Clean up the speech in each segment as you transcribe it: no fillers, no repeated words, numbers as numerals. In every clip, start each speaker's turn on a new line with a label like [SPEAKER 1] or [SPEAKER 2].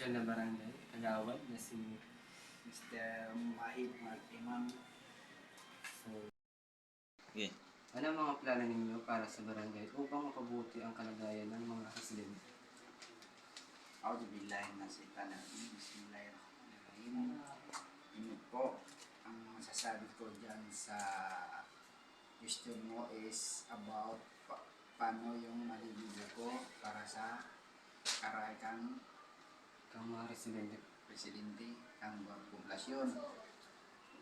[SPEAKER 1] Sosyal na Barangay, Kagawad na si
[SPEAKER 2] Mr. Mahib Imam.
[SPEAKER 1] so,
[SPEAKER 3] Okay.
[SPEAKER 1] ano ang mga plano ninyo para sa barangay upang mapabuti ang kalagayan ng mga residente?
[SPEAKER 2] Auzubillahi minasyaitanir-rajim. Bismillahirrahmanirrahim. Yun po, ang masasabi ko dyan sa question mo is about paano yung maliligo ko para sa karayakang
[SPEAKER 1] Ang mga residente.
[SPEAKER 2] presidente ng poblasyon.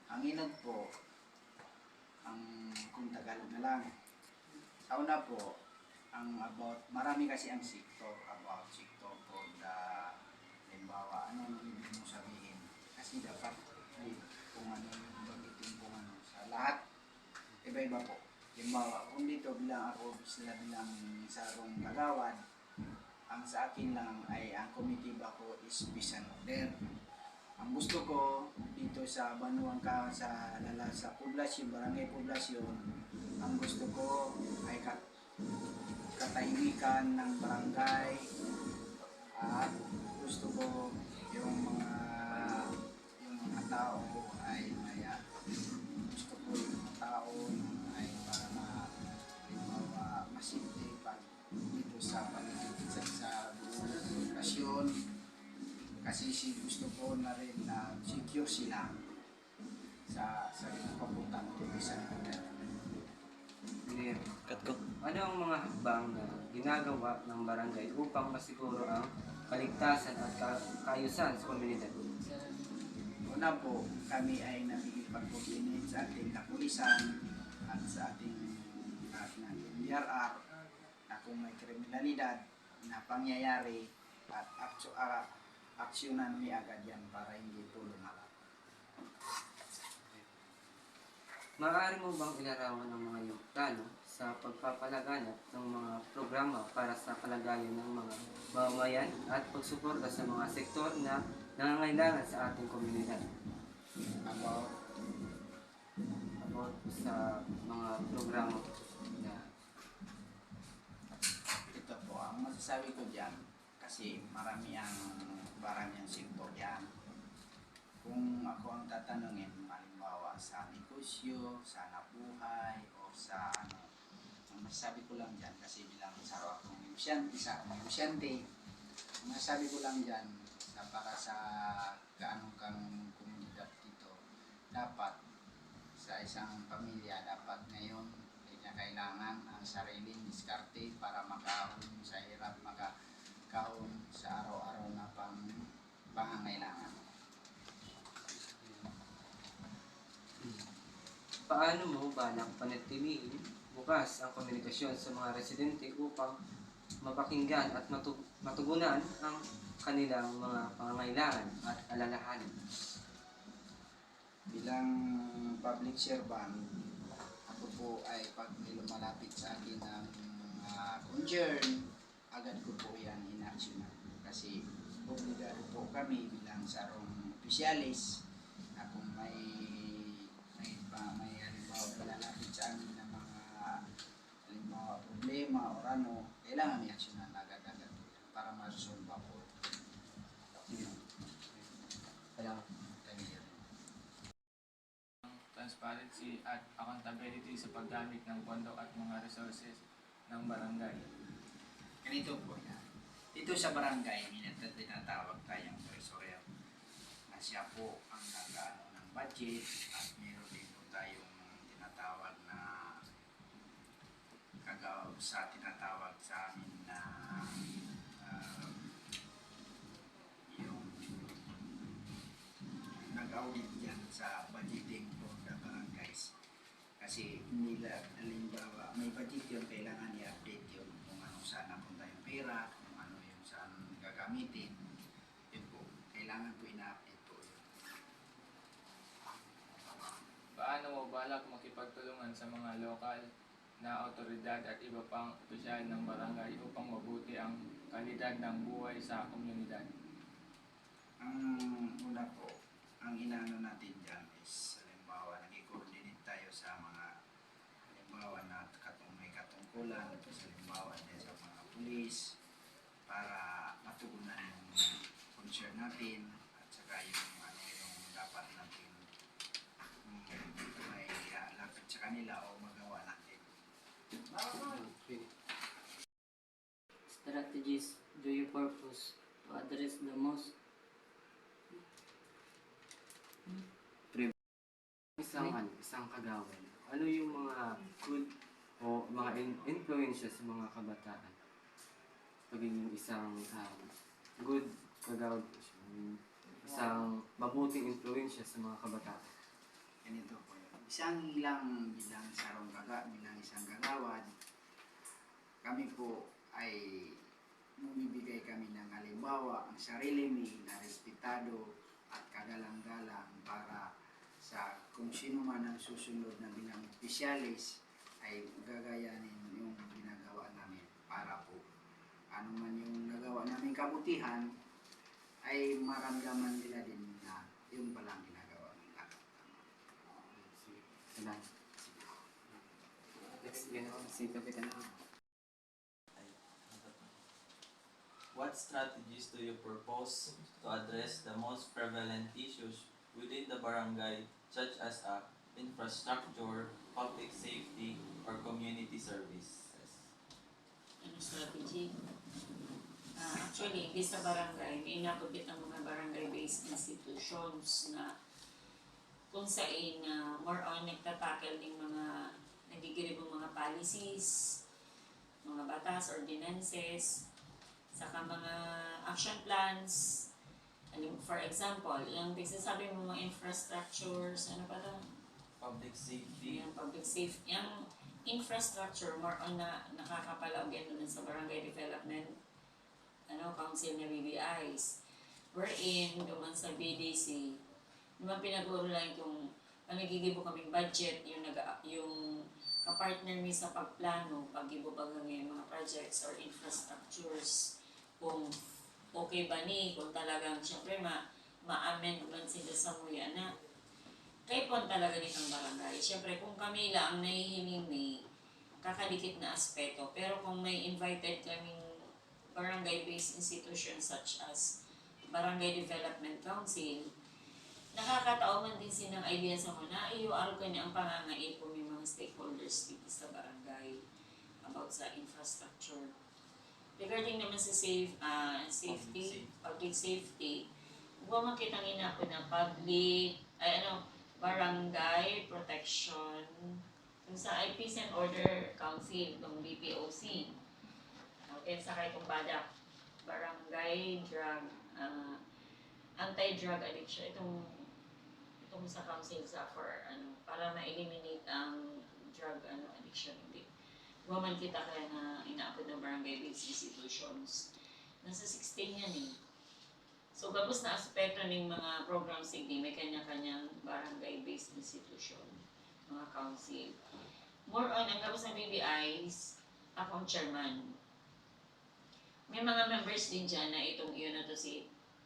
[SPEAKER 2] Ang inod po, kung Tagalog na lang. Sa una po, about, marami kasi ang sektor po na halimbawa, ano ang ibig mo sabihin? Kasi dapat kung ano yung bagitin kung ano. Sa lahat, iba-iba po. Halimbawa, kung dito bilang ako sila bilang sarong kagawad, ang sa akin lang ay ang komitiva ko is peace and order. Ang gusto ko dito sa Banuang sa poblasyon, barangay poblasyon, ang gusto ko ay katahimikan ng barangay at gusto ko yung mga tao ay maya. Gusto ko yung mga tao ay para masinti pag dito sa pagkikita sa poblasyon. Kasi gusto ko na rin na secure sila sa papunta ko sa
[SPEAKER 1] Clear.
[SPEAKER 3] Cut ko.
[SPEAKER 1] Ano ang mga hakbang na ginagawa ng barangay upang masiguro ang kaligtasan at kaayusan sa komunidad?
[SPEAKER 2] Una po, kami ay nakikipag-coordinate sa ating kapulisan at sa ating BRR na kung may kriminalidad na pangyayari at aksyonan mi agad yan para hindi po lumalak.
[SPEAKER 1] Maaari mo bang ilarawan ng mga iyong plano sa pagpapalaganap ng mga programa para sa kalagayan ng mga mamamayan at pagsuporta sa mga sektor na nangangailangan sa ating komunidad? About sa mga programa na
[SPEAKER 2] Ito po, ang masasabi ko dyan, kasi marami ang sektor yan. Kung ako ang tatanungin, halimbawa sa negosyo, sa nabuhay, o sa ano, ang masasabi ko lang dyan, kasi bilang sa akong negosyante, ang masasabi ko lang dyan, na para sa kaanong kang komunidad dito, dapat sa isang pamilya, dapat ngayon, hindi niya kailangan ang sariling diskarte para makahon sa hirap, makahon sa araw-araw na pangangailangan.
[SPEAKER 1] paano mo balak panatilihin bukas ang komunikasyon sa mga residente upang mapakinggan at matugunan ang kanilang mga pangangailangan at alalahanin?
[SPEAKER 2] Bilang public servant, ako po ay pag may lumalapit sa akin ng mga concern, agad ko po yan inaksyonan. Kasi obligado po kami bilang sarong opisyalis na kung may halimbawa palalapit sa amin ng mga halimbawa problema o ano, kailangan may aksyonan agad-agad po yan para ma-resolve po.
[SPEAKER 1] Kailangan.
[SPEAKER 4] Transparency at accountability sa paggamit ng pondo at mga resources ng barangay.
[SPEAKER 2] Ganito po yan. Dito sa barangay, tinatawag tayong treasurer na siya po ang nag-ano ng budget at meron din po tayong tinatawag na tinatawag sa amin na yung nag-audit yan sa budgeting for the barangays. Kasi nila, halimbawa, may budget yun, kailangan i-update yun kung ano saan napunta yung pera, kung ano yung saan gagamitin. Yun po, kailangan po ina-update po yun.
[SPEAKER 4] Paano mo balak makipagtulungan sa mga lokal na otoridad at iba pang opisyal ng barangay upang mabuti ang kalidad ng buhay sa komunidad?
[SPEAKER 2] Ang una po, ang inaano natin dyan is halimbawa, nag-coordinate tayo sa mga halimbawa na may katungkulan, halimbawa din sa mga pulis para matugunan yung concern natin at saka yung ano yung dapat natin may lakad sa kanila o magawa natin.
[SPEAKER 1] Okay.
[SPEAKER 3] Strategies do you purpose to address the most?
[SPEAKER 1] Isang kagawad. Ano yung mga good o mga influensya sa mga kabataan? Pagiging isang good kagawad po siya. Isang mabuting influensya sa mga kabataan.
[SPEAKER 2] Ganito po yun. Bilang isang gagawad, kami po ay bumibigay kami ng halimbawa ang sarili na respetado at kagalang-galang para sa kung sino man ang susunod na bilang opisyalis ay gagayanin yung ginagawa namin para po ano man yung nagawa namin kabutihan ay maramdaman nila din na yung palang ginagawa ng lahat.
[SPEAKER 1] Salamat. Next, si Kapitan.
[SPEAKER 5] What strategies do you propose to address the most prevalent issues within the barangay, such as infrastructure, public safety, or community services?
[SPEAKER 3] Ano strategy? Actually, hindi sa barangay, may nakabit ang mga barangay-based institutions na kung saan more on nagtatackle ng mga nagigirib ng mga policies, mga batas, ordinances, saka mga action plans. For example, yung sabi mo mga infrastructures, ano pa lang?
[SPEAKER 5] Public safety.
[SPEAKER 3] Yung public safety, yung infrastructure, more on na nakakapalaog yan naman sa barangay development council na BBIs. Wherein, duman sa BDC, naman pinag-uulan kung panagigibo kaming budget, yung kapartner mi sa pagplano, pag-ibo ng mga projects or infrastructures, kung okay ba kung talagang siyempre ma-amend man sila sa muya na kay pon talaga nitong barangay. Siyempre kung kami lang ang nahihiling kakadikit na aspeto, pero kung may invited kaming barangay-based institutions such as Barangay Development Council, nakakatao man din silang idea sa muna, araw ka niya ang pangangait po may mga stakeholders dito sa barangay about sa infrastructure. Regarding naman sa public safety, huwag makitang inapo na barangay protection, yung sa Peace and Order Council, yung BPOC, and sa kay Badak, barangay drug, anti-drug addiction, itong sa council for para ma-eliminate ang drug addiction. Hindi. Gumaman kita kaya na inaapod ng barangay-based institutions. Nasa 16 yan So, gabos na aspeto ng mga programs may kanya-kanyang barangay-based institution, mga council. More on, ang gabos ng BBIs, akong chairman. May mga members din dyan na yun na to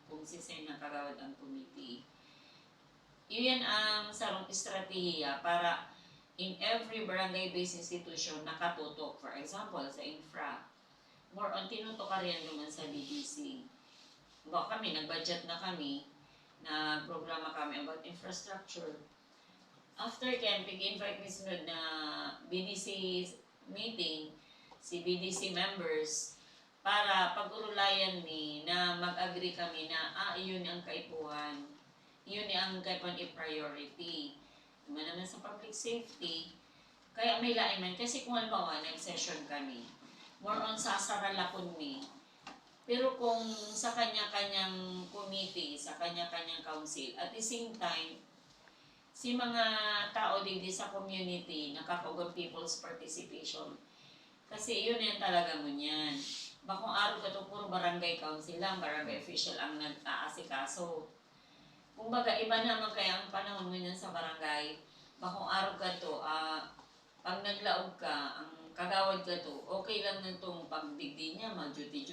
[SPEAKER 3] kung si Sen ng kagawad ang committee. Yun ang sarong estratehiya para in every barangay-based institution nakatutok. For example, sa infra, more on tinutok ka rin naman sa BDC. Baka kami, nag-budget na kami, na programa kami about infrastructure. After camping, invite me sunod na BDC meeting, si BDC members, para pag-urulayan na mag-agree kami na iyon ang kaipuhan, iyon ang kaipuhan i-priority. Naman sa public safety, kaya may lain man. Kasi kung halimbawa, nag-session kami, more on sasaralakon pero kung sa kanya-kanyang committee, sa kanya-kanyang council, at the same time, si mga tao din sa community, nakakaugod people's participation. Kasi yun yan talaga mo niyan. Bakong araw ka ito, puro barangay council lang, barangay official ang nag-aasikaso. Kung baga, iba naman kaya ang panahon mo yan sa barangay, bakong araw ka ito, pag naglaog ka, ang kagawad ka ito, okay lang na itong pagdigdi niya, mag-duty